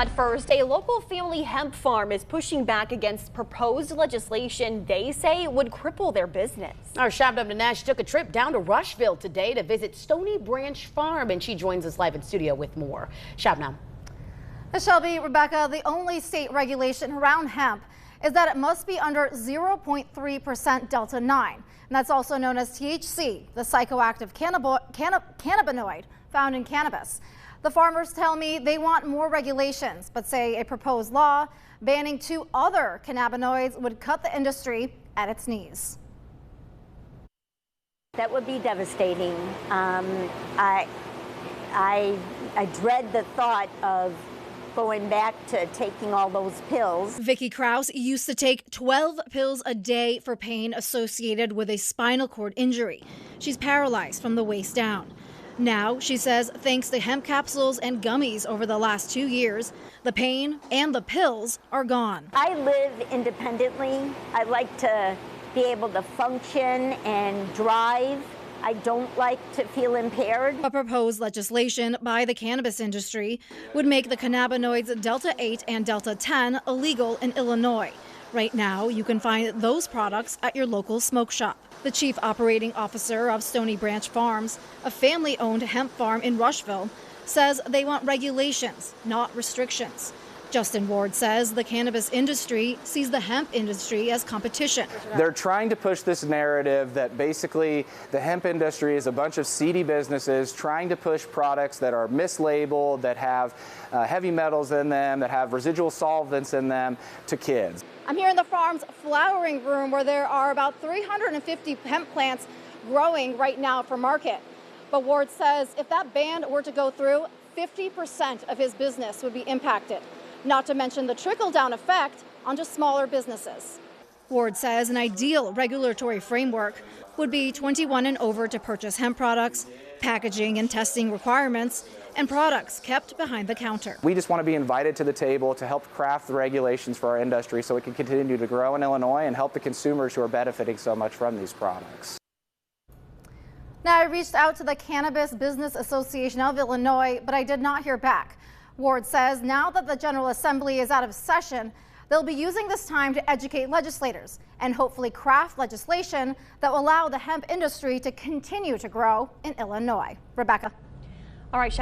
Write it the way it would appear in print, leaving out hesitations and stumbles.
But first, a local family hemp farm is pushing back against proposed legislation they say would cripple their business. Our Shabnam Dinesh took a trip down to Rushville today to visit Stony Branch Farm, and she joins us live in studio with more. Shabnam. Shelby, Rebecca, the only state regulation around hemp is that it must be under 0.3% Delta-9. And that's also known as THC, the psychoactive cannabinoid found in cannabis. The farmers tell me they want more regulations, but say a proposed law banning 2 other cannabinoids would cut the industry at its knees. That would be devastating. I dread the thought of going back to taking all those pills. Vicki Krause used to take 12 pills a day for pain associated with a spinal cord injury. She's paralyzed from the waist down. Now, she says, thanks to hemp capsules and gummies over the last 2 years, the pain and the pills are gone. I live independently. I like to be able to function and drive. I don't like to feel impaired. A proposed legislation by the cannabis industry would make the cannabinoids Delta-8 and Delta-10 illegal in Illinois. Right now, you can find those products at your local smoke shop. The chief operating officer of Stony Branch Farms, a family-owned hemp farm in Rushville, says they want regulations, not restrictions. Justin Ward says the cannabis industry sees the hemp industry as competition. They're trying to push this narrative that basically the hemp industry is a bunch of seedy businesses trying to push products that are mislabeled, that have heavy metals in them, that have residual solvents in them to kids. I'm here in the farm's flowering room where there are about 350 hemp plants growing right now for market. But Ward says if that ban were to go through, 50% of his business would be impacted. Not to mention the trickle-down effect onto smaller businesses. Ward says an ideal regulatory framework would be 21 and over to purchase hemp products, packaging and testing requirements, and products kept behind the counter. We just want to be invited to the table to help craft the regulations for our industry so it can continue to grow in Illinois and help the consumers who are benefiting so much from these products. Now, I reached out to the Cannabis Business Association of Illinois, but I did not hear back. Ward says now that the General Assembly is out of session, they'll be using this time to educate legislators and hopefully craft legislation that will allow the hemp industry to continue to grow in Illinois. Rebecca. All right,